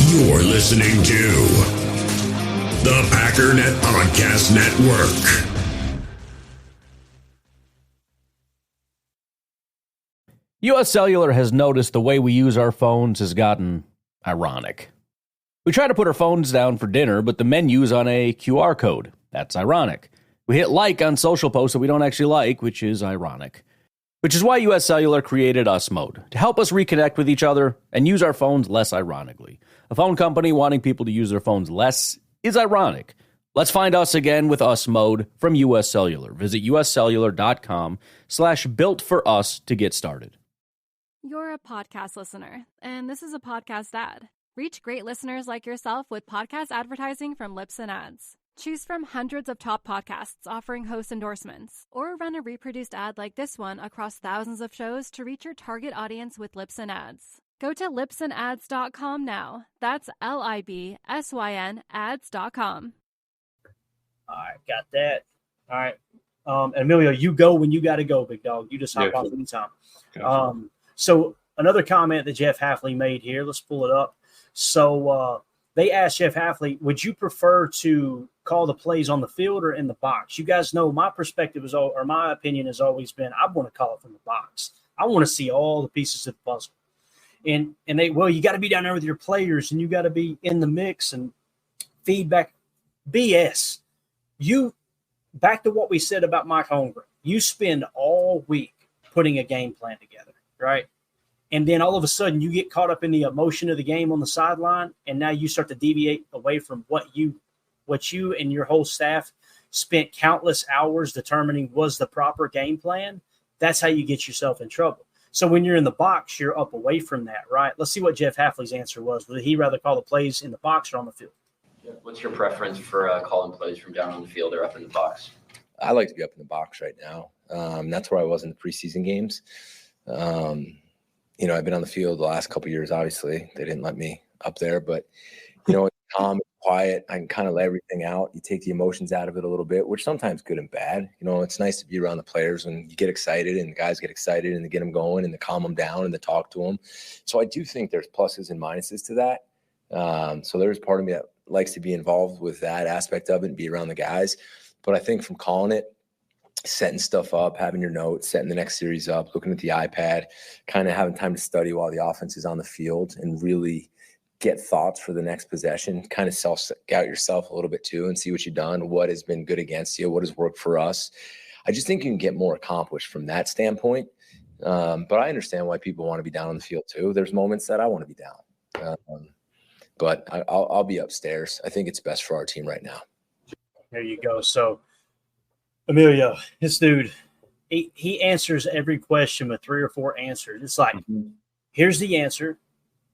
You're listening to the Packernet Podcast Network. U.S. Cellular has noticed the way we use our phones has gotten ironic. We try to put our phones down for dinner, but the menu's on a QR code. That's ironic. We hit like on social posts that we don't actually like, which is ironic. Which is why U.S. Cellular created Us Mode, to help us reconnect with each other and use our phones less ironically. A phone company wanting people to use their phones less is ironic. Let's find us again with Us Mode from U.S. Cellular. Visit uscellular.com/built-for-us to get started. You're a podcast listener, and this is a podcast ad. Reach great listeners like yourself with podcast advertising from Lips and Ads. Choose from hundreds of top podcasts offering host endorsements, or run a reproduced ad like this one across thousands of shows to reach your target audience with Lips and Ads. Go to lipsandads.com now. That's LIBSYN ads.com. All right, got that. All right. Emilio, you go when you got to go, big dog. You just hop off anytime. Gotcha. So another comment that Jeff Hafley made here, let's pull it up. So they asked Jeff Hafley, would you prefer to call the plays on the field or in the box? You guys know my perspective or my opinion has always been, I want to call it from the box. I want to see all the pieces of the puzzle. And they, well, you got to be down there with your players and you got to be in the mix and feedback. BS. You, back to what we said about Mike Holmgren, you spend all week putting a game plan together, right? And then all of a sudden you get caught up in the emotion of the game on the sideline, and now you start to deviate away from what you and your whole staff spent countless hours determining was the proper game plan. That's how you get yourself in trouble. So when you're in the box, you're up away from that, right? Let's see what Jeff Hafley's answer was. Would he rather call the plays in the box or on the field? What's your preference for calling plays from down on the field or up in the box? I like to be up in the box right now. That's where I was in the preseason games. I've been on the field the last couple of years. Obviously, they didn't let me up there, but it's calm, quiet. I can kind of let everything out. You take the emotions out of it a little bit, which sometimes good and bad. It's nice to be around the players when you get excited and the guys get excited and to get them going and to calm them down and to talk to them. So I do think there's pluses and minuses to that. So there's part of me that likes to be involved with that aspect of it and be around the guys. But I think from calling it, setting stuff up, having your notes, setting the next series up, looking at the iPad, kind of having time to study while the offense is on the field and really get thoughts for the next possession, kind of self-scout yourself a little bit too and see what you've done, what has been good against you, what has worked for us. I just think you can get more accomplished from that standpoint. But I understand why people want to be down on the field too. There's moments that I want to be down. But I'll be upstairs. I think it's best for our team right now. There you go. So, Emilio, this dude, he answers every question with 3 or 4 answers. It's like, here's the answer.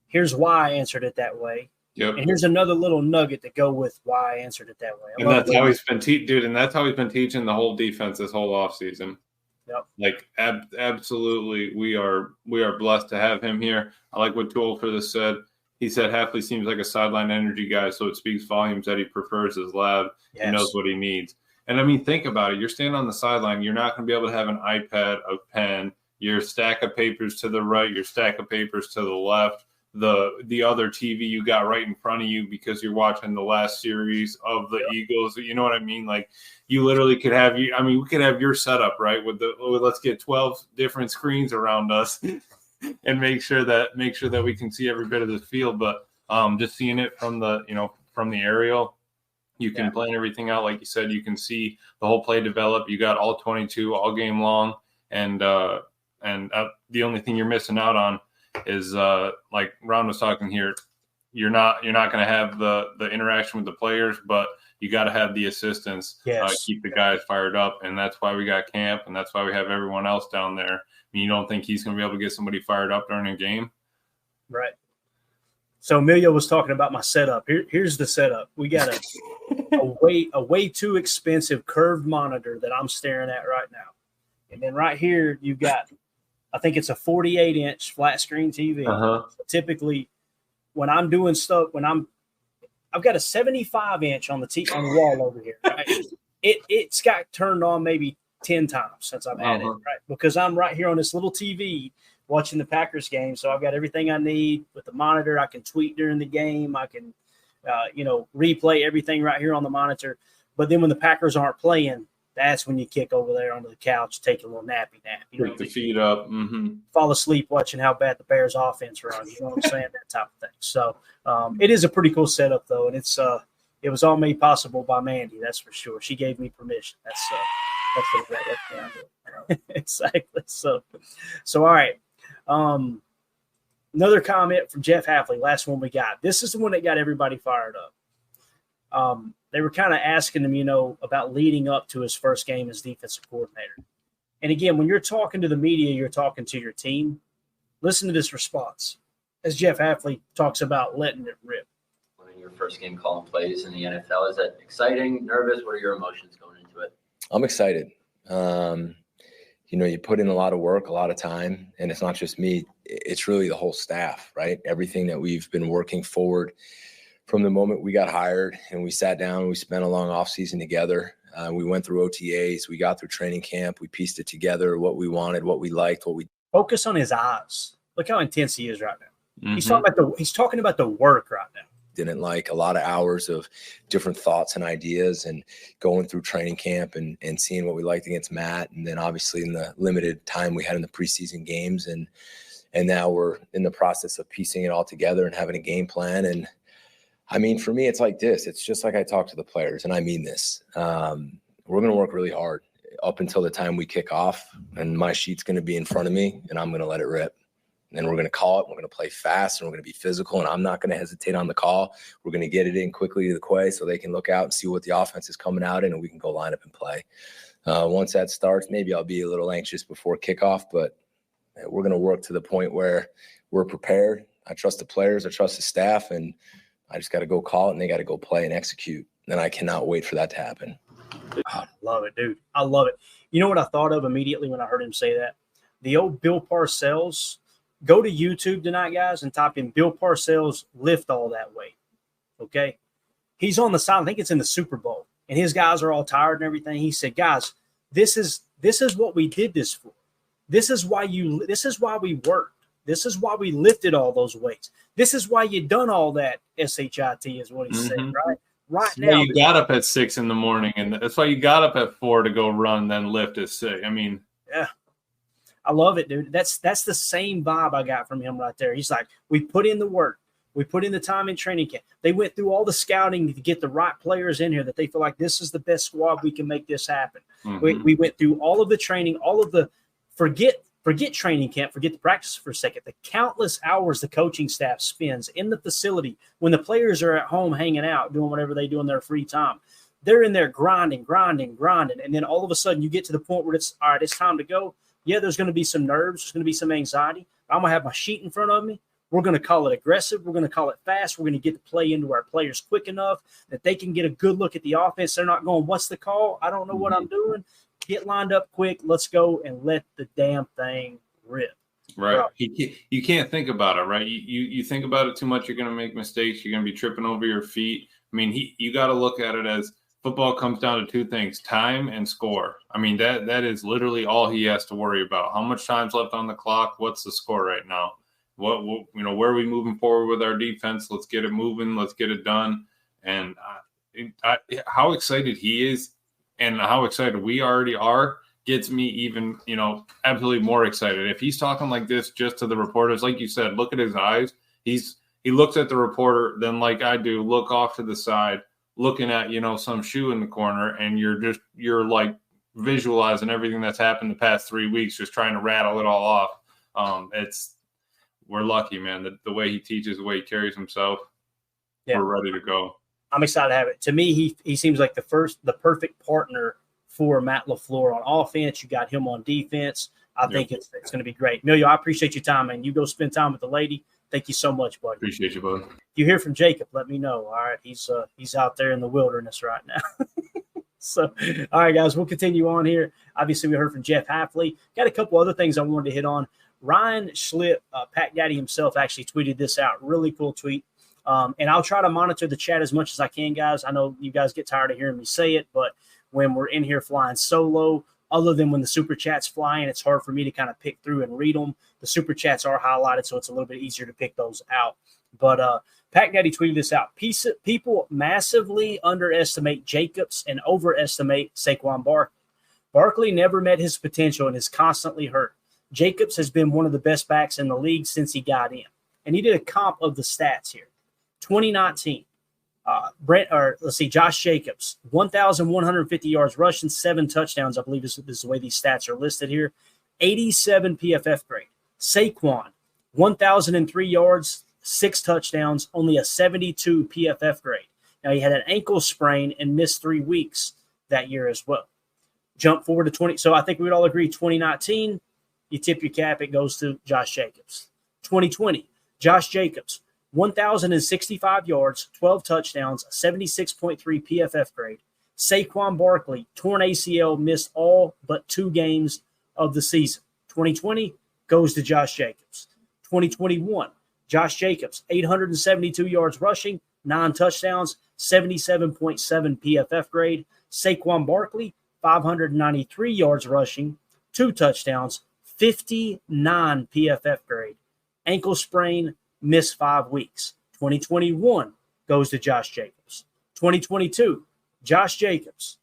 Here's why I answered it that way. Yep. And here's another little nugget to go with why I answered it that way. And that's how he's been and that's how he's been teaching the whole defense this whole offseason. Yep. Like absolutely, we are blessed to have him here. I like what Tool for this said. He said Hafley seems like a sideline energy guy, so it speaks volumes that he prefers his lab. Yes. He knows what he needs. And, I mean, think about it. You're standing on the sideline. You're not going to be able to have an iPad, a pen, your stack of papers to the right, your stack of papers to the left, the other TV you got right in front of you because you're watching the last series of the Eagles. You know what I mean? Like, you literally could have we could have your setup, right, with let's get 12 different screens around us. And make sure that we can see every bit of this field. But just seeing it from the aerial, you can plan everything out. Like you said, you can see the whole play develop. You got all 22 all game long. And the only thing you're missing out on is like Ron was talking here, you're not going to have the interaction with the players, but you got to have the assistants keep the guys fired up. And that's why we got camp. And that's why we have everyone else down there. You don't think he's going to be able to get somebody fired up during a game? Right. So Emilio was talking about my setup. Here's the setup. We got a way too expensive curved monitor that I'm staring at right now. And then right here, you've got, I think it's a 48-inch flat screen TV. So typically, when I'm doing stuff, I've got a 75-inch on the wall over here. Right? It's got turned on maybe 10 times since I've had it, right? Because I'm right here on this little TV watching the Packers game. So I've got everything I need with the monitor. I can tweet during the game. I can, replay everything right here on the monitor. But then when the Packers aren't playing, that's when you kick over there onto the couch, take a little nappy nap. Pick the feet up. Mm-hmm. Fall asleep watching how bad the Bears offense runs. You know what I'm saying? That type of thing. So it is a pretty cool setup, though. And it was all made possible by Mandy. That's for sure. She gave me permission. That's what that left down to. Exactly. So all right. Another comment from Jeff Hafley. Last one we got. This is the one that got everybody fired up. They were kind of asking him, about leading up to his first game as defensive coordinator. And again, when you're talking to the media, you're talking to your team. Listen to this response as Jeff Hafley talks about letting it rip. Winning your first game calling plays in the NFL, is that exciting, nervous? What are your emotions going into it? I'm excited. You put in a lot of work, a lot of time, and it's not just me. It's really the whole staff, right? Everything that we've been working forward from the moment we got hired and we sat down, we spent a long off season together. We went through OTAs, we got through training camp, we pieced it together, what we wanted, what we liked, what we focus on his eyes. Look how intense he is right now. Mm-hmm. He's talking about the work right now. didn't like. A lot of hours of different thoughts and ideas and going through training camp and seeing what we liked against Matt. And then obviously in the limited time we had in the preseason games. And now we're in the process of piecing it all together and having a game plan. And I mean, for me, it's like this. It's just like I talk to the players, and I mean this. We're going to work really hard up until the time we kick off, and my sheet's going to be in front of me, and I'm going to let it rip. And we're going to call it. We're going to play fast, and we're going to be physical, and I'm not going to hesitate on the call. We're going to get it in quickly to the quay so they can look out and see what the offense is coming out in, and we can go line up and play. Once that starts, maybe I'll be a little anxious before kickoff, but we're going to work to the point where we're prepared. I trust the players. I trust the staff, and I just got to go call it, and they got to go play and execute. And I cannot wait for that to happen. I love it, dude. I love it. You know what I thought of immediately when I heard him say that? The old Bill Parcells. Go to YouTube tonight, guys, and type in Bill Parcells lift all that weight. Okay? He's on the side. I think it's in the Super Bowl. And his guys are all tired and everything. He said, guys, this is what we did this for. This is why we worked. This is why we lifted all those weights. This is why you done all that SHIT is what he said, right? Right now. You got up at 6 a.m, and that's why you got up at 4 to go run, then lift at 6. I mean, yeah. I love it, dude. That's the same vibe I got from him right there. He's like, we put in the work. We put in the time in training camp. They went through all the scouting to get the right players in here that they feel like this is the best squad. We can make this happen. Mm-hmm. We went through all of the training, all of the forget training camp, forget the practice for a second. The countless hours the coaching staff spends in the facility when the players are at home hanging out, doing whatever they do in their free time. They're in there grinding. And then all of a sudden you get to the point where it's, all right, it's time to go. Yeah, there's going to be some nerves. There's going to be some anxiety. I'm going to have my sheet in front of me. We're going to call it aggressive. We're going to call it fast. We're going to get the play into our players quick enough that they can get a good look at the offense. They're not going, what's the call? I don't know what I'm doing. Get lined up quick. Let's go and let the damn thing rip. Right. You can't think about it, right? You think about it too much, you're going to make mistakes. You're going to be tripping over your feet. I mean, you got to look at it as football comes down to two things, time and score. I mean, that is literally all he has to worry about. How much time's left on the clock? What's the score right now? What where are we moving forward with our defense? Let's get it moving. Let's get it done. And how excited he is and how excited we already are gets me even, absolutely more excited. If he's talking like this just to the reporters, like you said, look at his eyes. He looks at the reporter, then like I do, look off to the side, looking at, some shoe in the corner, and you're like visualizing everything that's happened the past 3 weeks, just trying to rattle it all off. We're lucky, man, the way he teaches, the way he carries himself. Yeah. We're ready to go. I'm excited to have it. To me, he seems like the perfect partner for Matt LaFleur on offense. You got him on defense. I think it's going to be great. Emilio, I appreciate your time, man. You go spend time with the lady. Thank you so much, buddy. Appreciate you, bud. If you hear from Jacob, let me know. All right, he's out there in the wilderness right now. So, all right, guys, we'll continue on here. Obviously, we heard from Jeff Hafley. Got a couple other things I wanted to hit on. Ryan Schlip, Pack Daddy himself, actually tweeted this out. Really cool tweet. And I'll try to monitor the chat as much as I can, guys. I know you guys get tired of hearing me say it, but when we're in here flying solo, other than when the super chats fly in, it's hard for me to kind of pick through and read them. The super chats are highlighted, so it's a little bit easier to pick those out. But Pac Daddy tweeted this out. People massively underestimate Jacobs and overestimate Saquon Barkley. Barkley never met his potential and is constantly hurt. Jacobs has been one of the best backs in the league since he got in. And he did a comp of the stats here. 2019, Josh Jacobs, 1,150 yards rushing, 7 touchdowns, I believe is the way these stats are listed here. 87 PFF grade. Saquon, 1,003 yards, 6 touchdowns, only a 72 PFF grade. Now, he had an ankle sprain and missed 3 weeks that year as well. Jump forward to 20. So I think we would all agree 2019, you tip your cap, it goes to Josh Jacobs. 2020, Josh Jacobs, 1,065 yards, 12 touchdowns, 76.3 PFF grade. Saquon Barkley, torn ACL, missed all but 2 games of the season. 2020 goes to Josh Jacobs. 2021, Josh Jacobs, 872 yards rushing, 9 touchdowns, 77.7 PFF grade. Saquon Barkley, 593 yards rushing, 2 touchdowns, 59 PFF grade. Ankle sprain, missed 5 weeks. 2021 goes to Josh Jacobs. 2022, Josh Jacobs,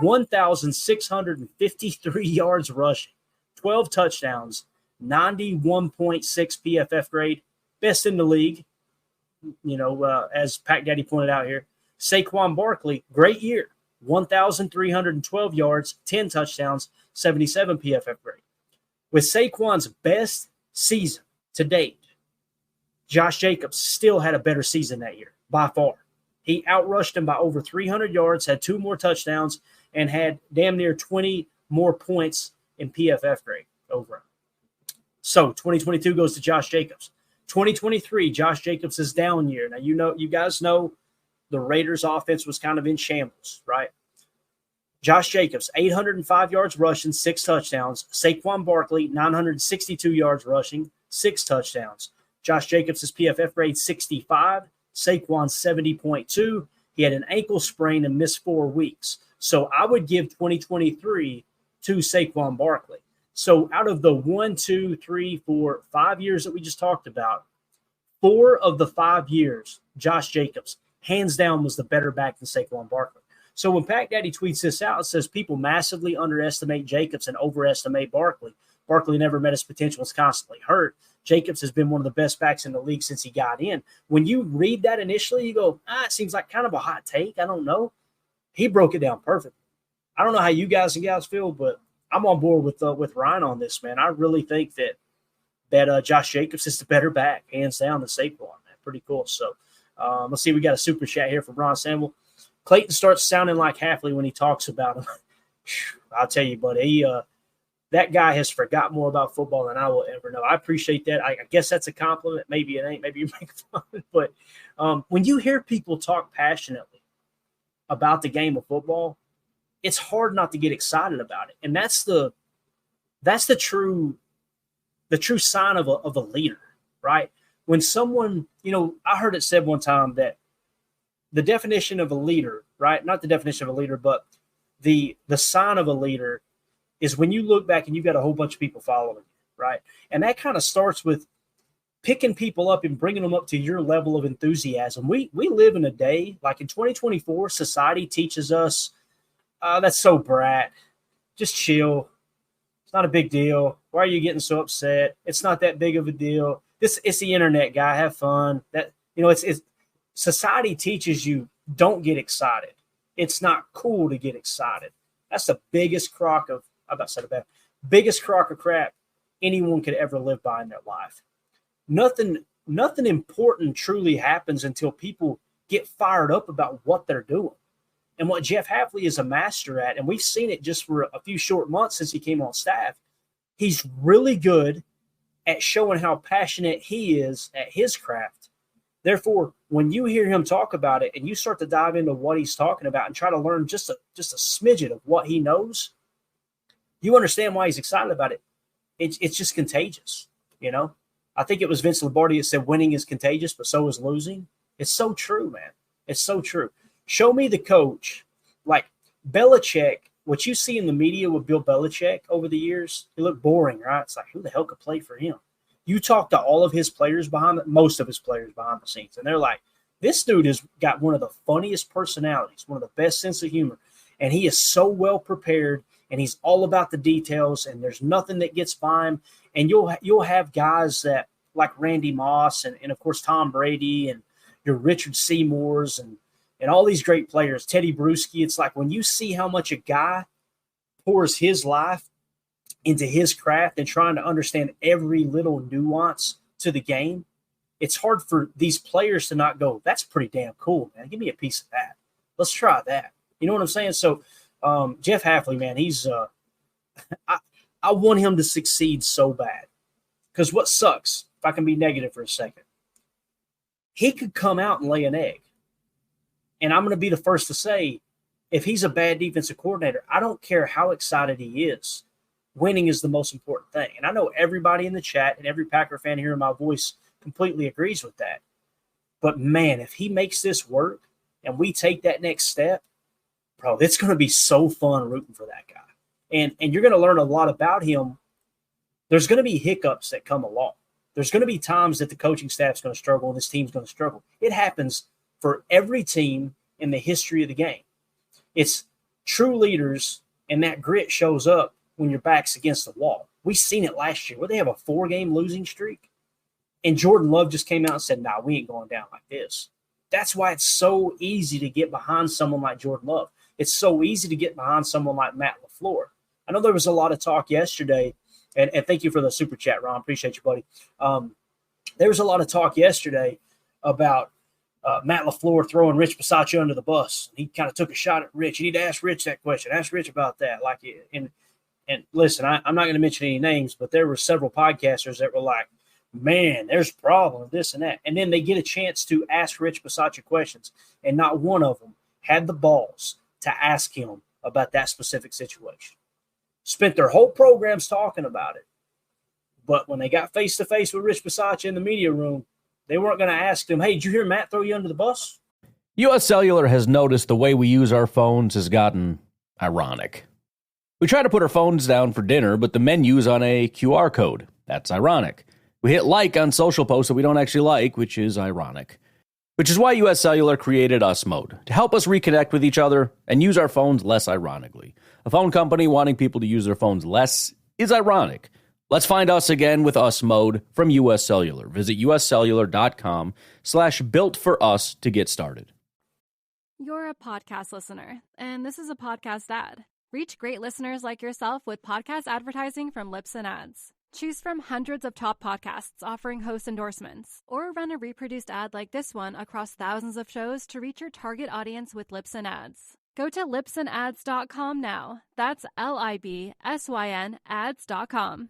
1,653 yards rushing, 12 touchdowns, 91.6 PFF grade, best in the league, as Pac Daddy pointed out here. Saquon Barkley, great year, 1,312 yards, 10 touchdowns, 77 PFF grade. With Saquon's best season to date, Josh Jacobs still had a better season that year, by far. He outrushed him by over 300 yards, had 2 more touchdowns, and had damn near 20 more points in PFF grade over him. So 2022 goes to Josh Jacobs. 2023, Josh Jacobs' down year. Now, you guys know the Raiders' offense was kind of in shambles, right? Josh Jacobs, 805 yards rushing, 6 touchdowns. Saquon Barkley, 962 yards rushing, 6 touchdowns. Josh Jacobs' PFF grade 65, Saquon 70.2. He had an ankle sprain and missed 4 weeks. So I would give 2023 to Saquon Barkley. So out of the 1, 2, 3, 4, 5 years that we just talked about, 4 of the 5 years, Josh Jacobs, hands down, was the better back than Saquon Barkley. So when Pac Daddy tweets this out, it says people massively underestimate Jacobs and overestimate Barkley. Barkley never met his potential, is constantly hurt. Jacobs has been one of the best backs in the league since he got in. When you read that initially, you go, it seems like kind of a hot take. I don't know. He broke it down perfectly. I don't know how you guys feel, but I'm on board with Ryan on this, man. I really think that Josh Jacobs is the better back, hands down, than Saquon. Man. Pretty cool. So let's see. We got a super chat here from Ron Samuel. Clayton starts sounding like Hafley when he talks about him. I'll tell you, buddy, that guy has forgot more about football than I will ever know. I appreciate that. I guess that's a compliment. Maybe it ain't. Maybe you make fun. But when you hear people talk passionately about the game of football, it's hard not to get excited about it. And that's the true sign of a leader, right? When someone, I heard it said one time that the definition of a leader, right? Not the definition of a leader, but the sign of a leader is when you look back and you've got a whole bunch of people following you, right? And that kind of starts with picking people up and bringing them up to your level of enthusiasm. We live in a day, like in 2024, society teaches us, that's so brat. Just chill. It's not a big deal. Why are you getting so upset? It's not that big of a deal. It's the internet, guy. Have fun. It's society teaches you don't get excited. It's not cool to get excited. That's the biggest crock of crap anyone could ever live by in their life. Nothing important truly happens until people get fired up about what they're doing. And what Jeff Hafley is a master at, and we've seen it just for a few short months since he came on staff, he's really good at showing how passionate he is at his craft. Therefore, when you hear him talk about it and you start to dive into what he's talking about and try to learn just a smidget of what he knows, you understand why he's excited about it. It's just contagious, I think it was Vince Lombardi that said winning is contagious, but so is losing. It's so true, man. It's so true. Show me the coach. Like Belichick, what you see in the media with Bill Belichick over the years, it looked boring, right? It's like, who the hell could play for him? You talk to all of his players most of his players behind the scenes, and they're like, this dude has got one of the funniest personalities, one of the best sense of humor, and he is so well prepared, and he's all about the details, and there's nothing that gets by him. And you'll have guys that like Randy Moss and of course Tom Brady and your Richard Seymours and all these great players, Teddy Bruschi. It's like when you see how much a guy pours his life into his craft and trying to understand every little nuance to the game, it's hard for these players to not go, that's pretty damn cool, man. Give me a piece of that. Let's try that. You know what I'm saying? So Jeff Hafley, man, he's I want him to succeed so bad. Because what sucks, if I can be negative for a second, he could come out and lay an egg. And I'm going to be the first to say, if he's a bad defensive coordinator, I don't care how excited he is. Winning is the most important thing. And I know everybody in the chat and every Packer fan hearing my voice completely agrees with that. But, man, if he makes this work and we take that next step, bro, it's going to be so fun rooting for that guy. And you're going to learn a lot about him. There's going to be hiccups that come along. There's going to be times that the coaching staff's going to struggle and this team's going to struggle. It happens for every team in the history of the game. It's true leaders, and that grit shows up when your back's against the wall. We seen it last year where they have a 4-game losing streak, and Jordan Love just came out and said, nah, we ain't going down like this. That's why it's so easy to get behind someone like Jordan Love. It's so easy to get behind someone like Matt LaFleur. I know there was a lot of talk yesterday, and thank you for the super chat, Ron. Appreciate you, buddy. There was a lot of talk yesterday about Matt LaFleur throwing Rich Bisaccia under the bus. He kind of took a shot at Rich. You need to ask Rich that question. Ask Rich about that. And listen, I'm not going to mention any names, but there were several podcasters that were like, man, there's a problem with this and that. And then they get a chance to ask Rich Bisaccia questions, and not one of them had the balls to ask him about that specific situation. Spent their whole programs talking about it. But when they got face-to-face with Rich Bisaccia in the media room, they weren't going to ask him, hey, did you hear Matt throw you under the bus? U.S. Cellular has noticed the way we use our phones has gotten ironic. We try to put our phones down for dinner, but the menu's on a QR code. That's ironic. We hit like on social posts that we don't actually like, which is ironic. Which is why U.S. Cellular created Us Mode, to help us reconnect with each other and use our phones less ironically. A phone company wanting people to use their phones less is ironic. Let's find us again with Us Mode from U.S. Cellular. Visit uscellular.com/built-for-us to get started. You're a podcast listener, and this is a podcast ad. Reach great listeners like yourself with podcast advertising from Lips and Ads. Choose from hundreds of top podcasts offering host endorsements, or run a reproduced ad like this one across thousands of shows to reach your target audience with Lips and Ads. Go to lipsandads.com now. That's LIBSYN ads.com.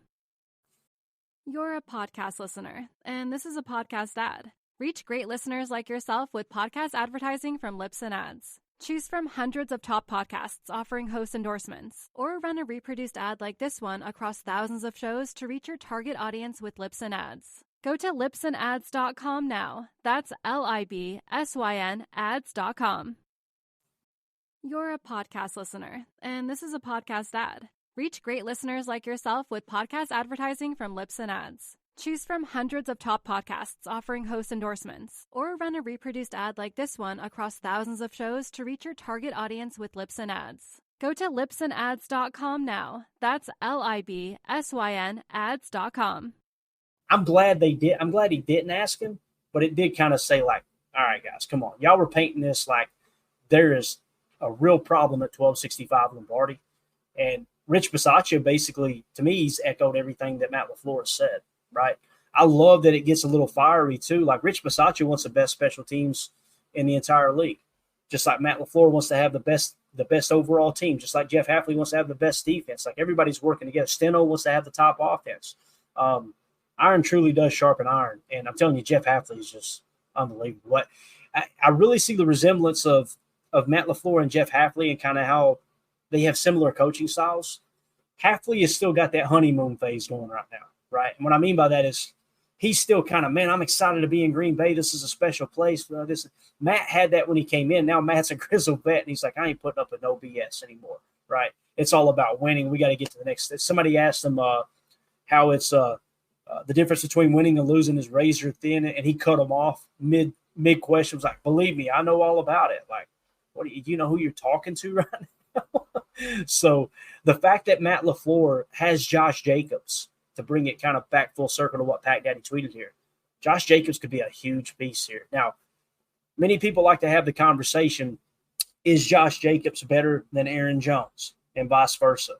You're a podcast listener, and this is a podcast ad. Reach great listeners like yourself with podcast advertising from Lips and Ads. Choose from hundreds of top podcasts offering host endorsements, or run a reproduced ad like this one across thousands of shows to reach your target audience with Lips and Ads. Go to lipsandads.com now. That's LIBSYN ads.com. You're a podcast listener, and this is a podcast ad. Reach great listeners like yourself with podcast advertising from Lips and Ads. Choose from hundreds of top podcasts offering host endorsements, or run a reproduced ad like this one across thousands of shows to reach your target audience with Lips and Ads. Go to lipsandads.com now. That's LIBSYN ads.com. I'm glad they did. I'm glad he didn't ask him, but it did kind of say like, all right, guys, come on. Y'all were painting this like there is a real problem at 1265 Lombardi. And Rich Bisaccia basically, to me, he's echoed everything that Matt LaFleur said. Right. I love that it gets a little fiery too. Like Rich Bisaccia wants the best special teams in the entire league. Just like Matt LaFleur wants to have the best overall team. Just like Jeff Hafley wants to have the best defense. Like everybody's working together. Steno wants to have the top offense. Iron truly does sharpen iron. And I'm telling you, Jeff Hafley is just unbelievable. But I really see the resemblance of Matt LaFleur and Jeff Hafley and kind of how they have similar coaching styles. Hafley has still got that honeymoon phase going right now. Right. And what I mean by that is he's still kind of, man, I'm excited to be in Green Bay. This is a special place. Matt had that when he came in. Now Matt's a grizzled vet, and he's like, I ain't putting up with no BS anymore. Right. it's all about winning. We got to get to the next. Somebody asked him how it's the difference between winning and losing is razor thin, and he cut him off mid question. Was like, believe me, I know all about it. Like, what do you know who you're talking to right now? So the fact that Matt LaFleur has Josh Jacobs, to bring it kind of back full circle to what Pac Daddy tweeted here, Josh Jacobs could be a huge piece here. Now, many people like to have the conversation, is Josh Jacobs better than Aaron Jones and vice versa?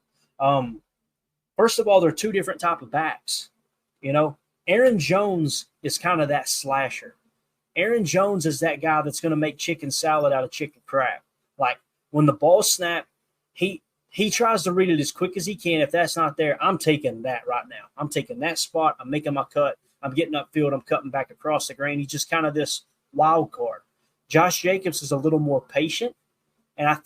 First of all, they're two different type of backs. You know, Aaron Jones is kind of that slasher. Aaron Jones is that guy that's going to make chicken salad out of chicken crab. Like, when the ball snapped, he tries to read it as quick as he can. If that's not there, I'm taking that right now. I'm taking that spot. I'm making my cut. I'm getting upfield. I'm cutting back across the grain. He's just kind of this wild card. Josh Jacobs is a little more patient, and I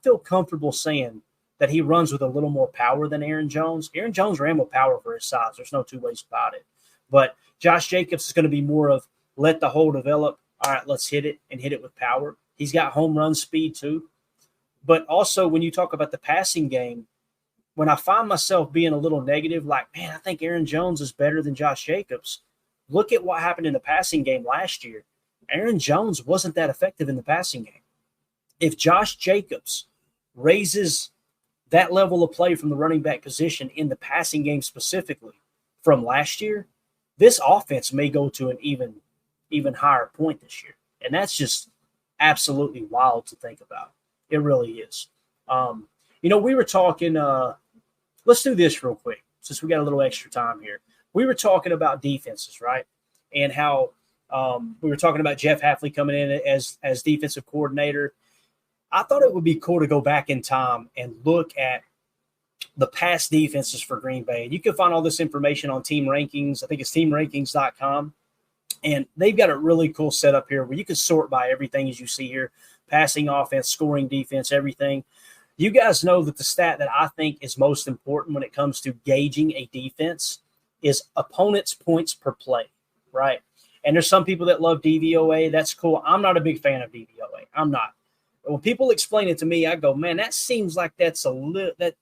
feel comfortable saying that he runs with a little more power than Aaron Jones. Aaron Jones ran with power for his size. There's no two ways about it. But Josh Jacobs is going to be more of let the hole develop. All right, let's hit it and hit it with power. He's got home run speed too. But also, when you talk about the passing game, when I find myself being a little negative, like, man, I think Aaron Jones is better than Josh Jacobs. Look at what happened in the passing game last year. Aaron Jones wasn't that effective in the passing game. If Josh Jacobs raises that level of play from the running back position in the passing game specifically from last year, this offense may go to an even higher point this year. And that's just absolutely wild to think about. It really is. We were talking let's do this real quick since we got a little extra time here. We were talking about defenses, right? And how we were talking about Jeff Hafley coming in as defensive coordinator. I thought it would be cool to go back in time and look at the past defenses for Green Bay. And you can find all this information on Team Rankings. I think it's teamrankings.com. And they've got a really cool setup here where you can sort by everything as you see here: passing, offense, scoring, defense, everything. You guys know that the stat that I think is most important when it comes to gauging a defense is opponents' points per play, right? And there's some people that love DVOA. That's cool. I'm not a big fan of DVOA. I'm not. But when people explain it to me, I go, man, that seems like that's a little – that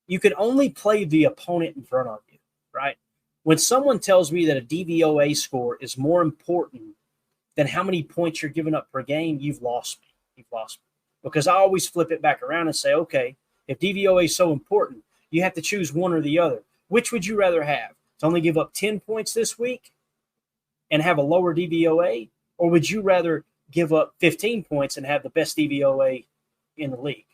you can only play the opponent in front of you, right? When someone tells me that a DVOA score is more important than how many points you're giving up per game, you've lost me. You've lost me. Because I always flip it back around and say, okay, if DVOA is so important, you have to choose one or the other. Which would you rather have? To only give up 10 points this week and have a lower DVOA? Or would you rather give up 15 points and have the best DVOA in the league?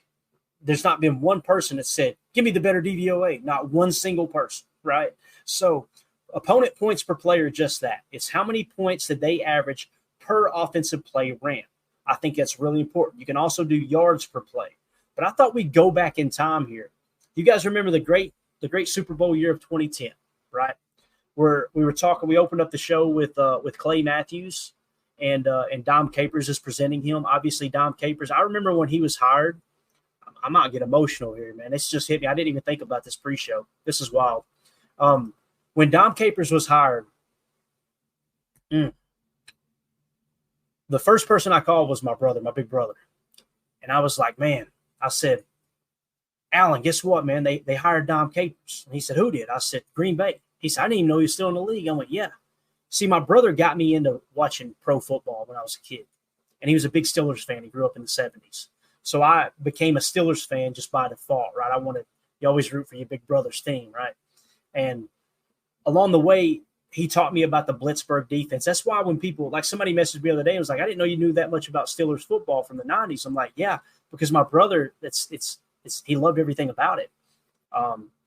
There's not been one person that said, give me the better DVOA. Not one single person, right? So opponent points per player, just that. It's how many points did they average per offensive play ran. I think that's really important. You can also do yards per play. But I thought we'd go back in time here. You guys remember the great Super Bowl year of 2010, right? Where we were talking, we opened up the show with Clay Matthews and Dom Capers is presenting him. Obviously, Dom Capers, I remember when he was hired. I might get emotional here, man. It's just hit me. I didn't even think about this pre-show. This is wild. When Dom Capers was hired, the first person I called was my brother, my big brother. And I was like, man, I said, Alan, guess what, man? They hired Dom Capers. And he said, who did? I said, Green Bay. He said, I didn't even know he was still in the league. I went, yeah. See, my brother got me into watching pro football when I was a kid. And he was a big Steelers fan. He grew up in the 70s. So I became a Steelers fan just by default, right? You always root for your big brother's team, right? And along the way, he taught me about the Blitzburg defense. That's why when people, like somebody messaged me the other day and was like, I didn't know you knew that much about Steelers football from the 90s. I'm like, yeah, because my brother, he loved everything about it.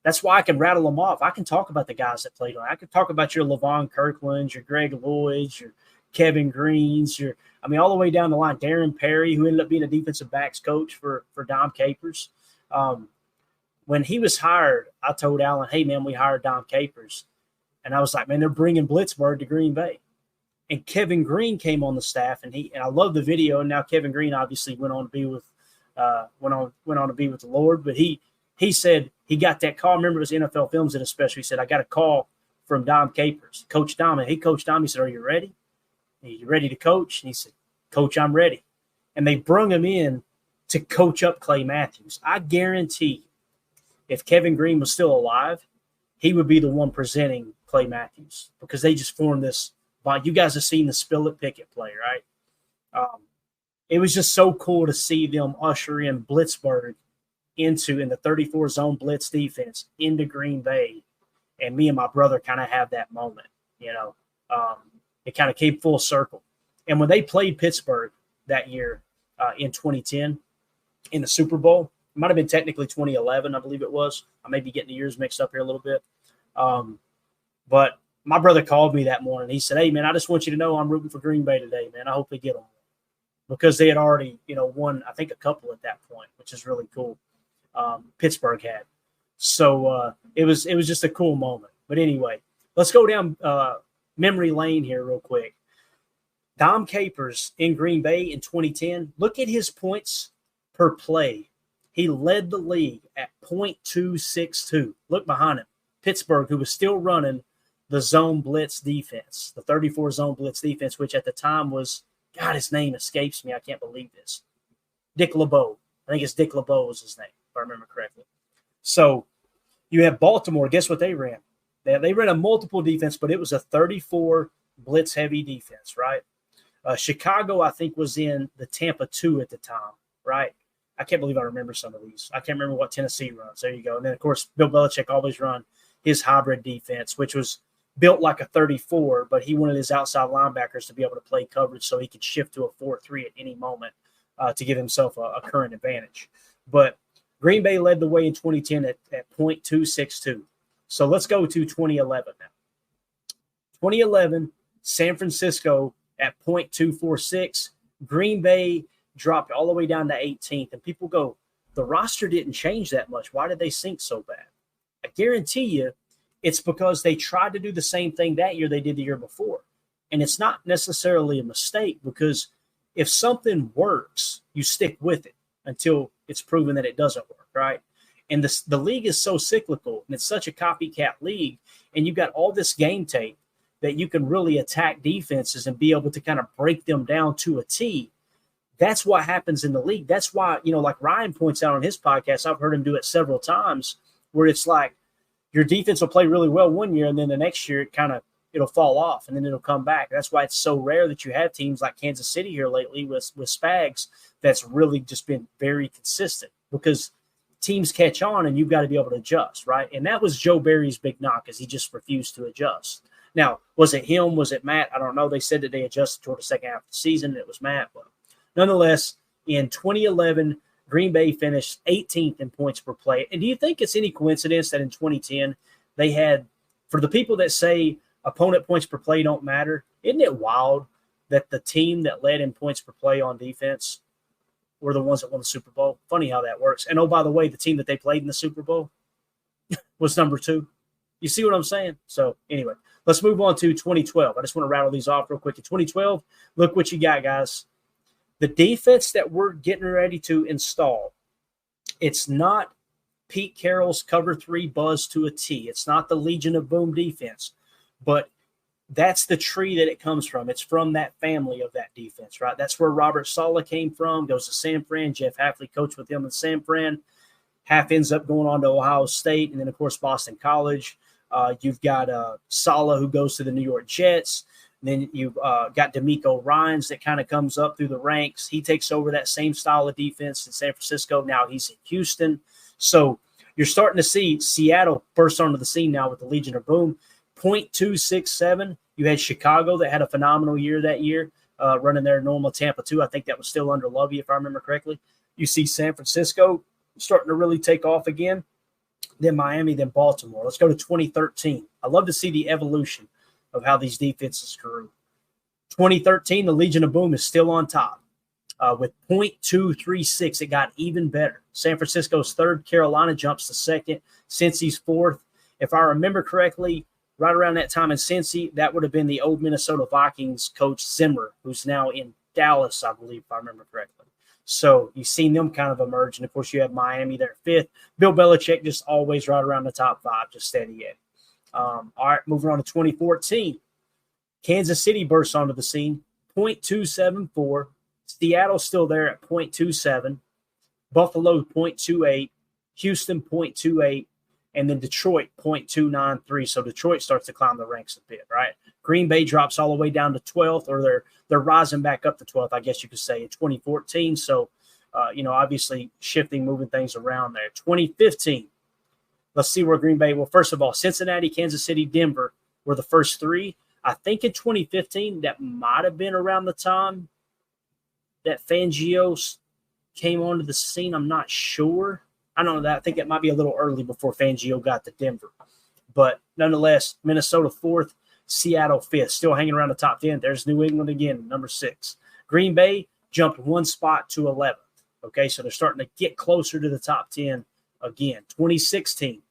That's why I can rattle them off. I can talk about the guys that played on it. I can talk about your Levon Kirklands, your Greg Lloyds, your Kevin Greens, all the way down the line, Darren Perry, who ended up being a defensive backs coach for Dom Capers. When he was hired, I told Alan, hey, man, we hired Dom Capers. And I was like, man, they're bringing Blitzburg to Green Bay. And Kevin Green came on the staff, and I love the video. And now Kevin Green obviously went on to be with the Lord. But he said he got that call. Remember, it was NFL Films in especially. He said, I got a call from Dom Capers, Coach Dom. And hey, Coach Dom, he said, are you ready? Are you ready to coach? And he said, Coach, I'm ready. And they brung him in to coach up Clay Matthews. I guarantee if Kevin Green was still alive, he would be the one presenting Clay Matthews because they just formed this bond. You guys have seen the Spillett Pickett play, right? It was just so cool to see them usher in Blitzburg in the 34 zone blitz defense into Green Bay. And me and my brother kind of have that moment, it kind of came full circle. And when they played Pittsburgh that year in 2010 in the Super Bowl, it might have been technically 2011, I believe it was. I may be getting the years mixed up here a little bit. But my brother called me that morning. He said, "Hey, man, I just want you to know I'm rooting for Green Bay today, man. I hope they get them." Because they had already, won, I think, a couple at that point, which is really cool. Pittsburgh had. So it was just a cool moment. But anyway, let's go down memory lane here real quick. Dom Capers in Green Bay in 2010. Look at his points per play. He led the league at .262. Look behind him. Pittsburgh, who was still running the zone blitz defense, the 34 zone blitz defense, which at the time was, God, his name escapes me. I can't believe this. Dick LeBeau. I think it's Dick LeBeau was his name, if I remember correctly. So you have Baltimore. Guess what they ran? They ran a multiple defense, but it was a 34 blitz-heavy defense, right? Chicago, I think, was in the Tampa 2 at the time, right? I can't believe I remember some of these. I can't remember what Tennessee runs. There you go. And then, of course, Bill Belichick always run his hybrid defense, which was built like a 34, but he wanted his outside linebackers to be able to play coverage so he could shift to a 4-3 at any moment to give himself a current advantage. But Green Bay led the way in 2010 at .262. So let's go to 2011 now. 2011, San Francisco at .246. Green Bay dropped all the way down to 18th. And people go, the roster didn't change that much. Why did they sink so bad? I guarantee you it's because they tried to do the same thing that year they did the year before. And it's not necessarily a mistake because if something works, you stick with it until it's proven that it doesn't work, right? And the league is so cyclical, and it's such a copycat league, and you've got all this game tape that you can really attack defenses and be able to kind of break them down to a T. That's what happens in the league. That's why, like Ryan points out on his podcast, I've heard him do it several times, where it's like your defense will play really well one year, and then the next year it'll fall off, and then it'll come back. That's why it's so rare that you have teams like Kansas City here lately with Spags that's really just been very consistent because teams catch on and you've got to be able to adjust, right? And that was Joe Barry's big knock is he just refused to adjust. Now, was it him? Was it Matt? I don't know. They said that they adjusted toward the second half of the season, and it was Matt. But nonetheless, in 2011, Green Bay finished 18th in points per play. And do you think it's any coincidence that in 2010 they had, for the people that say opponent points per play don't matter, isn't it wild that the team that led in points per play on defense were the ones that won the Super Bowl? Funny how that works. And, oh, by the way, the team that they played in the Super Bowl was number 2. You see what I'm saying? So, anyway, let's move on to 2012. I just want to rattle these off real quick. In 2012, look what you got, guys. The defense that we're getting ready to install, it's not Pete Carroll's cover 3 buzz to a T. It's not the Legion of Boom defense. But that's the tree that it comes from. It's from that family of that defense, right? That's where Robert Saleh came from, goes to San Fran. Jeff Hafley coached with him in San Fran. Half ends up going on to Ohio State, and then, of course, Boston College. You've got Saleh, who goes to the New York Jets. Then you've got DeMeco Ryans that kind of comes up through the ranks. He takes over that same style of defense in San Francisco. Now he's in Houston. So you're starting to see Seattle burst onto the scene now with the Legion of Boom. .267. You had Chicago that had a phenomenal year that year, running their normal Tampa 2. I think that was still under Lovey, if I remember correctly. You see San Francisco starting to really take off again. Then Miami, then Baltimore. Let's go to 2013. I love to see the evolution of how these defenses grew. 2013, the Legion of Boom is still on top with .236. It got even better. San Francisco's 3rd, Carolina jumps to 2nd, Cincy's 4th. If I remember correctly, right around that time in Cincy, that would have been the old Minnesota Vikings coach Zimmer, who's now in Dallas, I believe, if I remember correctly. So you've seen them kind of emerge. And, of course, you have Miami there 5th. Bill Belichick just always right around the top 5, just steady Eddie. All right, moving on to 2014. Kansas City bursts onto the scene, .274. Seattle's still there at .27. Buffalo 0.28, Houston 0.28, and then Detroit 0.293. So Detroit starts to climb the ranks a bit, right? Green Bay drops all the way down to 12th, or they're rising back up to 12th, I guess you could say, in 2014. So, obviously shifting, moving things around there. 2015, let's see where Green Bay – well, first of all, Cincinnati, Kansas City, Denver were the first three. I think in 2015, that might have been around the time that Fangio came onto the scene. I'm not sure. I don't know that. I think it might be a little early before Fangio got to Denver. But nonetheless, Minnesota 4th, Seattle 5th, still hanging around the top 10. There's New England again, number 6. Green Bay jumped one spot to 11th. Okay, so they're starting to get closer to the top 10 again. 2016,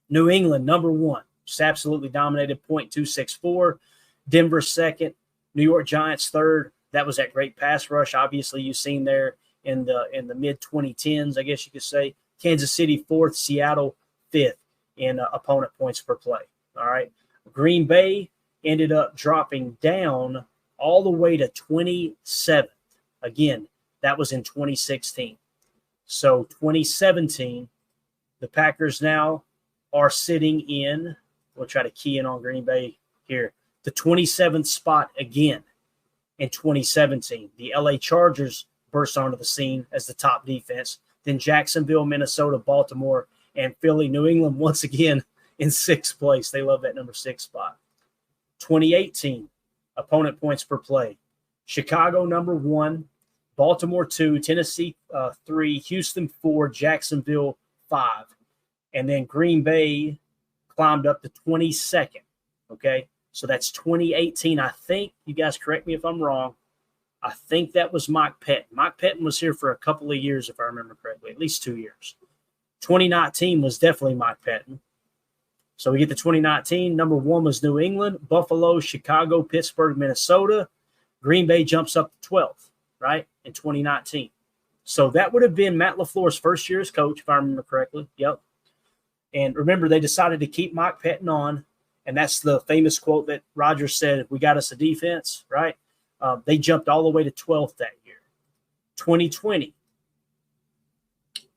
New England, number 1, just absolutely dominated, 0.264. Denver 2nd, New York Giants 3rd. That was that great pass rush. Obviously, you've seen there in the mid-2010s, I guess you could say. Kansas City 4th, Seattle 5th in opponent points per play. All right. Green Bay ended up dropping down all the way to 27th. Again, that was in 2016. So 2017, the Packers now are sitting in, we'll try to key in on Green Bay here, the 27th spot again in 2017. The LA Chargers burst onto the scene as the top defense. Then Jacksonville, Minnesota, Baltimore, and Philly, New England once again in 6th place. They love that number 6 spot. 2018, opponent points per play. Chicago, number 1. Baltimore 2, Tennessee 3, Houston 4, Jacksonville 5. And then Green Bay climbed up to 22nd. Okay, so that's 2018. I think, you guys correct me if I'm wrong, I think that was Mike Pettin. Mike Pettin was here for a couple of years, if I remember correctly, at least 2 years. 2019 was definitely Mike Pettin. So we get to 2019. Number 1 was New England, Buffalo, Chicago, Pittsburgh, Minnesota. Green Bay jumps up to 12th, right, in 2019. So that would have been Matt LaFleur's first year as coach, if I remember correctly. Yep. And remember, they decided to keep Mike Pettin on, and that's the famous quote that Rodgers said, "We got us a defense," right? They jumped all the way to 12th that year. 2020.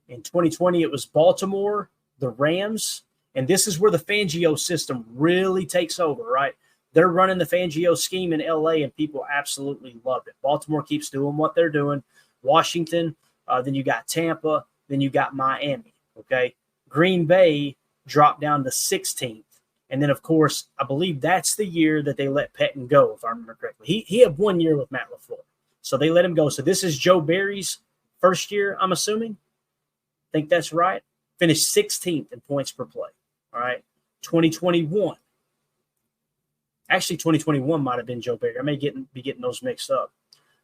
In 2020, it was Baltimore, the Rams, and this is where the Fangio system really takes over, right? They're running the Fangio scheme in LA, and people absolutely love it. Baltimore keeps doing what they're doing. Washington, then you got Tampa, then you got Miami, okay? Green Bay dropped down to 16th. And then, of course, I believe that's the year that they let Pettin go, if I remember correctly. He had 1 year with Matt LaFleur. So they let him go. So this is Joe Barry's first year, I'm assuming. I think that's right. Finished 16th in points per play. All right. 2021. Actually, 2021 might have been Joe Barry. I may be getting those mixed up.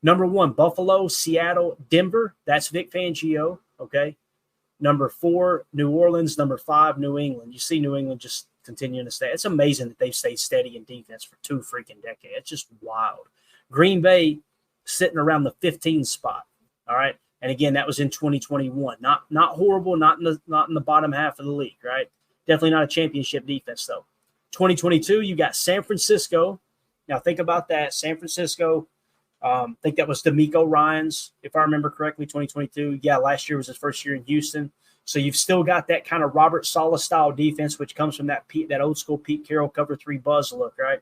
Number 1, Buffalo, Seattle, Denver. That's Vic Fangio. Okay. Number 4, New Orleans. Number 5, New England. You see New England just continuing to stay. It's amazing that they've stayed steady in defense for 2 freaking decades. It's just wild. Green Bay sitting around the 15th spot. All right. And again, that was in 2021. Not horrible, not in the bottom half of the league, right? Definitely not a championship defense, though. 2022, you got San Francisco. Now think about that. San Francisco, I think that was D'Amico Ryans, if I remember correctly, 2022. Yeah, last year was his first year in Houston. So you've still got that kind of Robert Saleh style defense, which comes from that old school Pete Carroll cover 3 buzz look, right?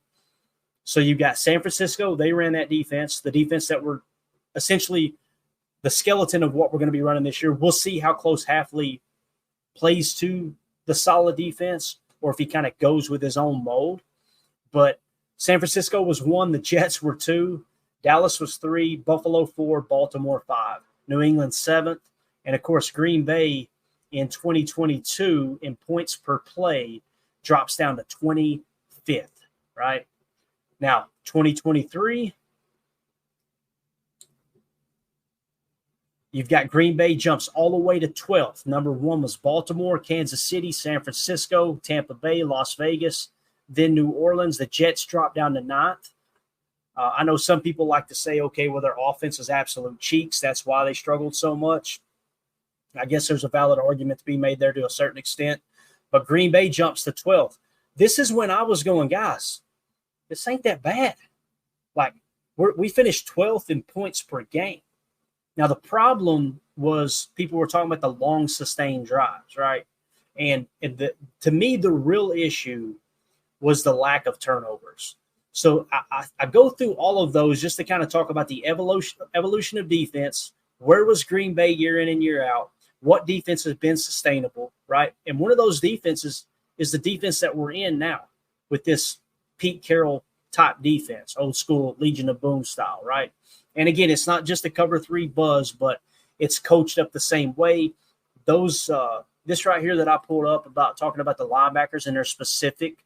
So you've got San Francisco. They ran that defense, the defense that were essentially the skeleton of what we're going to be running this year. We'll see how close Hafley plays to the solid defense or if he kind of goes with his own mold. But San Francisco was 1. The Jets were 2. Dallas was 3. Buffalo 4. Baltimore 5. New England 7th. And, of course, Green Bay in 2022 in points per play drops down to 25th, right? Now, 2023, you've got Green Bay jumps all the way to 12th. Number 1 was Baltimore, Kansas City, San Francisco, Tampa Bay, Las Vegas, then New Orleans. The Jets dropped down to 9th. I know some people like to say, okay, well, their offense is absolute cheeks. That's why they struggled so much. I guess there's a valid argument to be made there to a certain extent. But Green Bay jumps to 12th. This is when I was going, guys, this ain't that bad. Like, we finished 12th in points per game. Now, the problem was people were talking about the long sustained drives, right? And to me, the real issue was the lack of turnovers. So I go through all of those just to kind of talk about the evolution of defense. Where was Green Bay year in and year out? What defense has been sustainable, right? And one of those defenses is the defense that we're in now with this Pete Carroll type defense, old school Legion of Boom style, right? And again, it's not just a cover 3 buzz, but it's coached up the same way. Those this right here that I pulled up about talking about the linebackers and their specific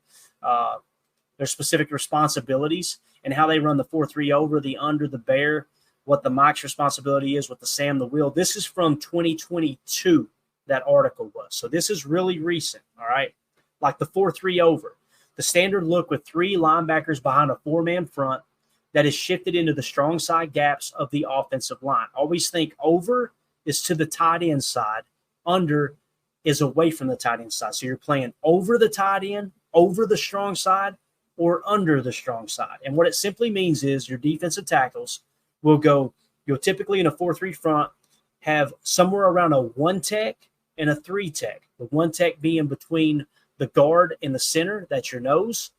responsibilities and how they run the 4-3 over, the under, the bear, what the Mike's responsibility is with the Sam, the wheel. This is from 2022, that article was. So this is really recent, all right? Like the 4-3 over. The standard look with 3 linebackers behind a 4-man front that is shifted into the strong side gaps of the offensive line. Always think over is to the tight end side, under is away from the tight end side. So you're playing over the tight end, over the strong side, or under the strong side. And what it simply means is your defensive tackles will go, you'll typically in a 4-3 front have somewhere around a 1 tech and a 3 tech. The 1 tech being between the guard and the center, that's your nose,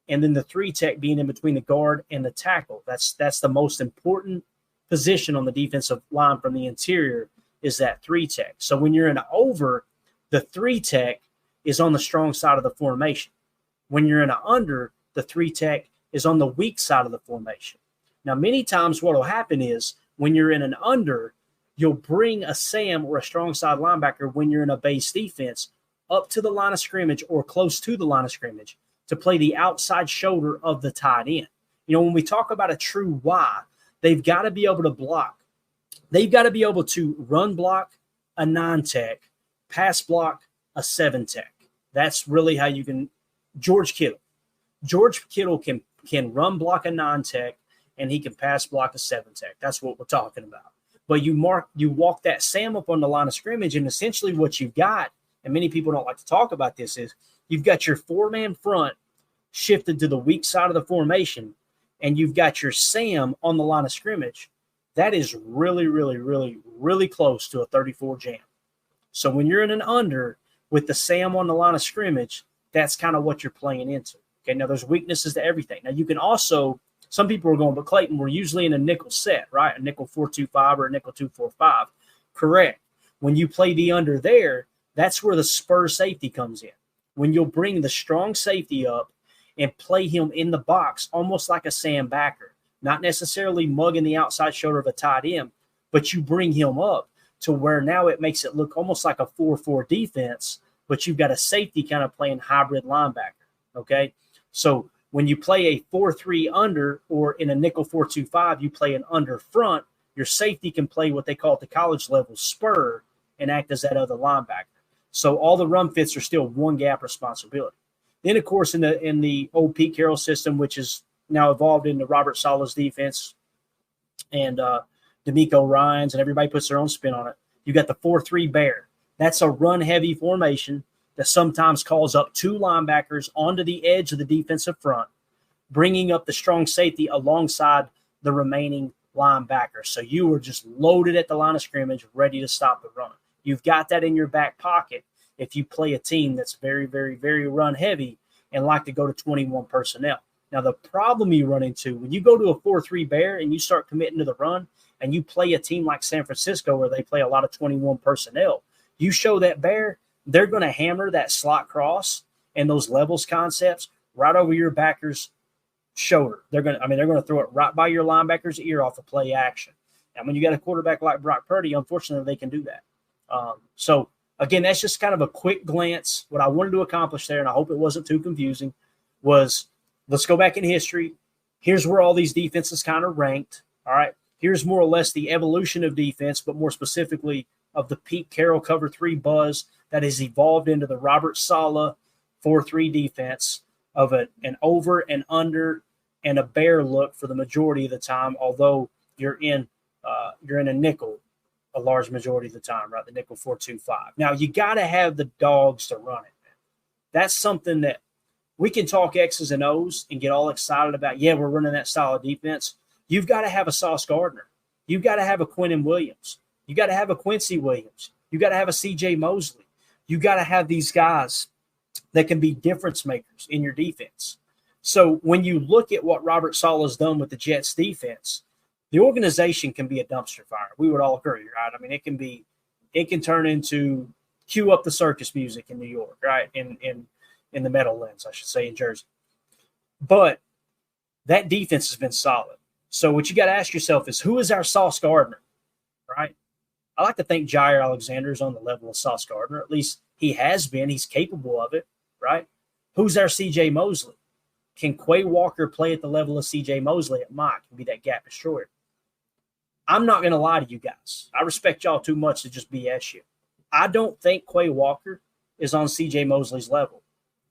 and then the 3 tech being in between the guard and the tackle. That's the most important position on the defensive line from the interior is that 3 tech. So when you're in an over, the 3 tech is on the strong side of the formation. When you're in an under, the 3 tech is on the weak side of the formation. Now, many times what will happen is when you're in an under, you'll bring a Sam or a strong side linebacker when you're in a base defense up to the line of scrimmage or close to the line of scrimmage to play the outside shoulder of the tight end. You know, when we talk about a true Y, they've got to be able to block. They've got to be able to run block a 9 tech, pass block a 7 tech. That's really how you can. George Kittle can run block a 9 tech, and he can pass block a 7 tech. That's what we're talking about. But you walk that Sam up on the line of scrimmage, and essentially what you've got, and many people don't like to talk about this, is you've got your 4-man front shifted to the weak side of the formation, and you've got your Sam on the line of scrimmage. That is really, really, really, really close to a 34 jam. So when you're in an under with the Sam on the line of scrimmage, that's kind of what you're playing into. Okay, now there's weaknesses to everything. Now you can also, some people are going, but Clayton, we're usually in a nickel set, right? A nickel 4-2-5 or a nickel 2-4-5. Correct. When you play the under there, that's where the spur safety comes in. When you'll bring the strong safety up and play him in the box, almost like a Sam backer, not necessarily mugging the outside shoulder of a tight end, but you bring him up to where now it makes it look almost like a 4-4 defense, but you've got a safety kind of playing hybrid linebacker, okay? So when you play a 4-3 under or in a nickel 4-2-5, you play an under front, your safety can play what they call at the college level spur and act as that other linebacker. So all the run fits are still one gap responsibility. Then, of course, in the old Pete Carroll system, which is now evolved into Robert Saleh's defense and D'Amico Ryans, and everybody puts their own spin on it, you got the 4-3 bear. That's a run-heavy formation that sometimes calls up 2 linebackers onto the edge of the defensive front, bringing up the strong safety alongside the remaining linebackers. So you are just loaded at the line of scrimmage, ready to stop the run. You've got that in your back pocket if you play a team that's very, very, very run-heavy and like to go to 21 personnel. Now, the problem you run into when you go to a 4-3 bear and you start committing to the run and you play a team like San Francisco where they play a lot of 21 personnel, you show that bear, they're going to hammer that slot cross and those levels concepts right over your backer's shoulder. They're going to throw it right by your linebacker's ear off of play action. And when you got a quarterback like Brock Purdy, unfortunately, they can do that. So, again, that's just kind of a quick glance. What I wanted to accomplish there, and I hope it wasn't too confusing, was let's go back in history. Here's where all these defenses kind of ranked. All right. Here's more or less the evolution of defense, but more specifically of the Pete Carroll cover 3 buzz that has evolved into the Robert Saleh 4-3 defense of an over and under and a bear look for the majority of the time, although you're in a nickel a large majority of the time, right? The nickel 4-2-5. Now, you got to have the dogs to run it. That's something that we can talk X's and O's and get all excited about. Yeah, we're running that style of defense. You've got to have a Sauce Gardner. You've got to have a Quinnen Williams. You got to have a Quincy Williams. You got to have a C.J. Mosley. You got to have these guys that can be difference makers in your defense. So when you look at what Robert Saleh has done with the Jets defense, the organization can be a dumpster fire. We would all agree, right? I mean, it can turn into cue up the circus music in New York, right? In the Meadowlands, I should say, in Jersey. But that defense has been solid. So what you got to ask yourself is, who is our Sauce Gardner, right? I like to think Jair Alexander is on the level of Sauce Gardner. At least he has been. He's capable of it, right? Who's our C.J. Mosley? Can Quay Walker play at the level of C.J. Mosley at Mike and be that gap destroyer? I'm not going to lie to you guys. I respect y'all too much to just BS you. I don't think Quay Walker is on C.J. Mosley's level.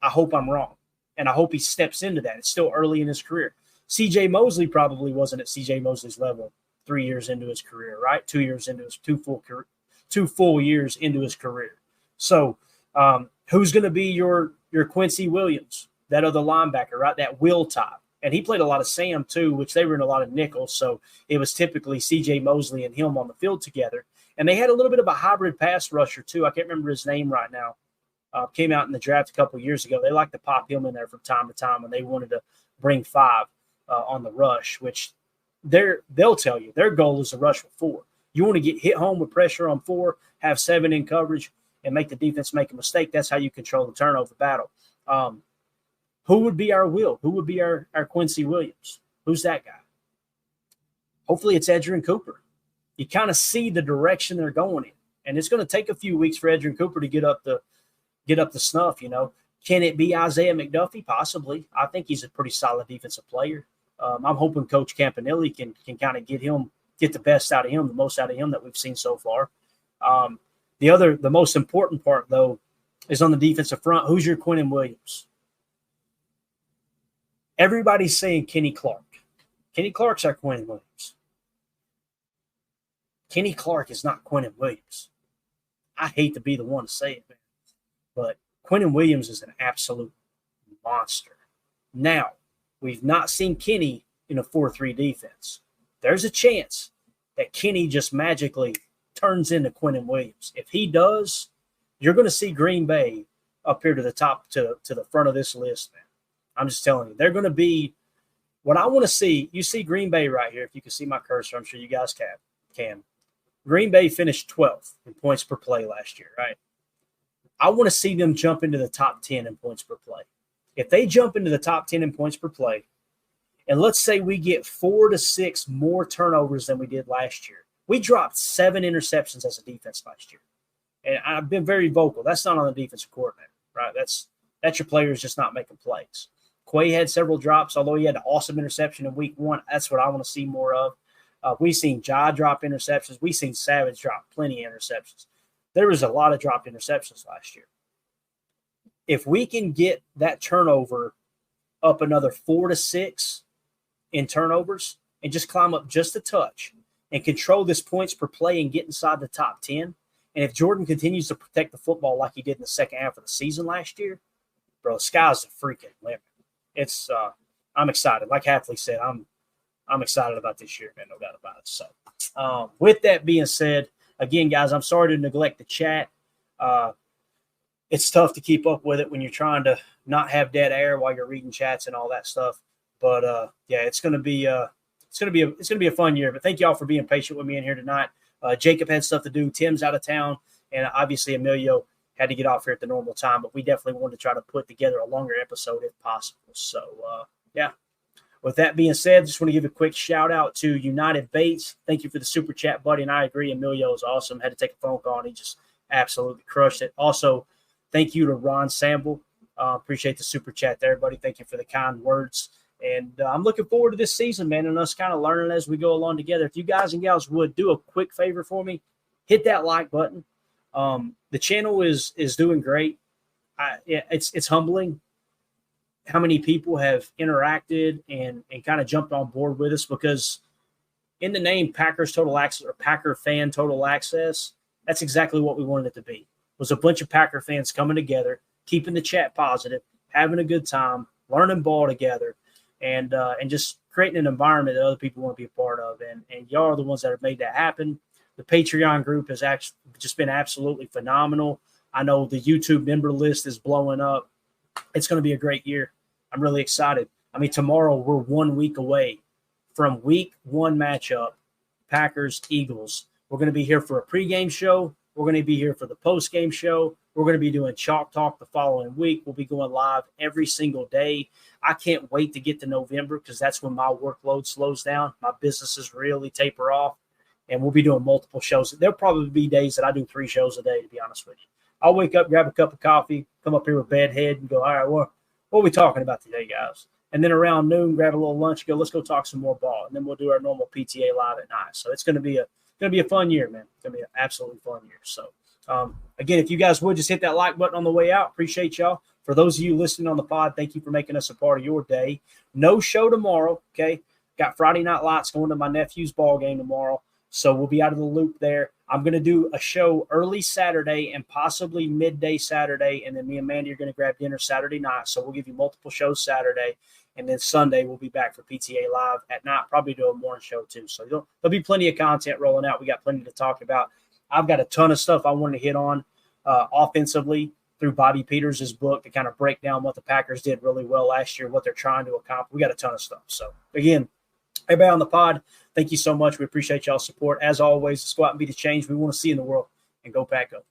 I hope I'm wrong, and I hope he steps into that. It's still early in his career. C.J. Mosley probably wasn't at C.J. Mosley's level 3 years into his career, right? 2 years into his 2 full years into his career. So who's going to be your Quincy Williams, that other linebacker, right? That will type. And he played a lot of Sam too, which they were in a lot of nickels. So it was typically C.J. Mosley and him on the field together. And they had a little bit of a hybrid pass rusher too. I can't remember his name right now. Came out in the draft a couple of years ago. They like to pop him in there from time to time when they wanted to bring 5 on the rush, which they'll tell you their goal is to rush with 4. You want to get hit home with pressure on 4, have 7 in coverage, and make the defense make a mistake. That's how you control the turnover battle. Who would be our Will? Who would be our Quincy Williams? Who's that guy? Hopefully it's Edgerrin Cooper. You kind of see the direction they're going in. And it's going to take a few weeks for Edgerrin Cooper to get up the snuff, you know. Can it be Isaiah McDuffie? Possibly. I think he's a pretty solid defensive player. I'm hoping Coach Campanelli can kind of get the best out of him, the most out of him that we've seen so far. The most important part, though, is on the defensive front. Who's your Quinnen Williams? Everybody's saying Kenny Clark. Kenny Clark's our Quinnen Williams. Kenny Clark is not Quinnen Williams. I hate to be the one to say it, man, but Quinnen Williams is an absolute monster. Now, we've not seen Kenny in a 4-3 defense. There's a chance that Kenny just magically turns into Quinnen Williams. If he does, you're going to see Green Bay up here to the top, to the front of this list, man. I'm just telling you, they're going to be what I want to see. You see Green Bay right here. If you can see my cursor, I'm sure you guys can. Green Bay finished 12th in points per play last year, right? I want to see them jump into the top 10 in points per play. If they jump into the top 10 in points per play, and let's say we get 4 to 6 more turnovers than we did last year. We dropped 7 interceptions as a defense last year. And I've been very vocal. That's not on the defensive coordinator, right? That's your players just not making plays. Quay had several drops, although he had an awesome interception in week 1. That's what I want to see more of. We've seen Ja drop interceptions. We've seen Savage drop plenty of interceptions. There was a lot of dropped interceptions last year. If we can get that turnover up another 4 to 6 in turnovers and just climb up just a touch and control this points per play and get inside the top 10, and if Jordan continues to protect the football like he did in the second half of the season last year, bro, sky's the freaking limit. It's I'm excited. Like Hafley said, I'm excited about this year, man, no doubt about it. So with that being said, again, guys, I'm sorry to neglect the chat. It's tough to keep up with it when you're trying to not have dead air while you're reading chats and all that stuff. But yeah, it's gonna be a fun year. But thank y'all for being patient with me in here tonight. Jacob had stuff to do. Tim's out of town, and obviously Emilio had to get off here at the normal time. But we definitely wanted to try to put together a longer episode if possible. So yeah. With that being said, just want to give a quick shout out to United Bates. Thank you for the super chat, buddy. And I agree, Emilio is awesome. Had to take a phone call, and he just absolutely crushed it. Also, thank you to Ron Samble. Appreciate the super chat there, buddy. Thank you for the kind words. And I'm looking forward to this season, man, and us kind of learning as we go along together. If you guys and gals would do a quick favor for me, hit that like button. The channel is doing great. It's humbling how many people have interacted and kind of jumped on board with us, because in the name Packers Total Access or Packer Fan Total Access, that's exactly what we wanted it to be. It was a bunch of Packer fans coming together, keeping the chat positive, having a good time, learning ball together, and just creating an environment that other people want to be a part of. And y'all are the ones that have made that happen. The Patreon group has actually just been absolutely phenomenal. I know the YouTube member list is blowing up. It's going to be a great year. I'm really excited. I mean, tomorrow we're 1 week away from week 1 matchup, Packers-Eagles. We're going to be here for a pregame show. We're going to be here for the postgame show. We're going to be doing Chalk Talk the following week. We'll be going live every single day. I can't wait to get to November because that's when my workload slows down. My businesses really taper off, and we'll be doing multiple shows. There'll probably be days that I do 3 shows a day, to be honest with you. I'll wake up, grab a cup of coffee, come up here with bed head, and go, all right, what are we talking about today, guys? And then around noon, grab a little lunch, go, let's go talk some more ball. And then we'll do our normal PTA live at night. So it's going to be a fun year, man. It's going to be an absolutely fun year. So, again, if you guys would just hit that like button on the way out, appreciate y'all. For those of you listening on the pod, thank you for making us a part of your day. No show tomorrow, okay? Got Friday Night Lights going to my nephew's ball game tomorrow. So we'll be out of the loop there. I'm going to do a show early Saturday and possibly midday Saturday, and then me and Mandy are going to grab dinner Saturday night. So we'll give you multiple shows Saturday, and then Sunday we'll be back for PTA Live at night, probably do a morning show too. So there'll be plenty of content rolling out. We got plenty to talk about. I've got a ton of stuff I want to hit on offensively through Bobby Peters' book to kind of break down what the Packers did really well last year, what they're trying to accomplish. We got a ton of stuff. So, again, everybody on the pod, thank you so much. We appreciate y'all's support. As always, let's go out and be the change we want to see in the world, and go Pack Go.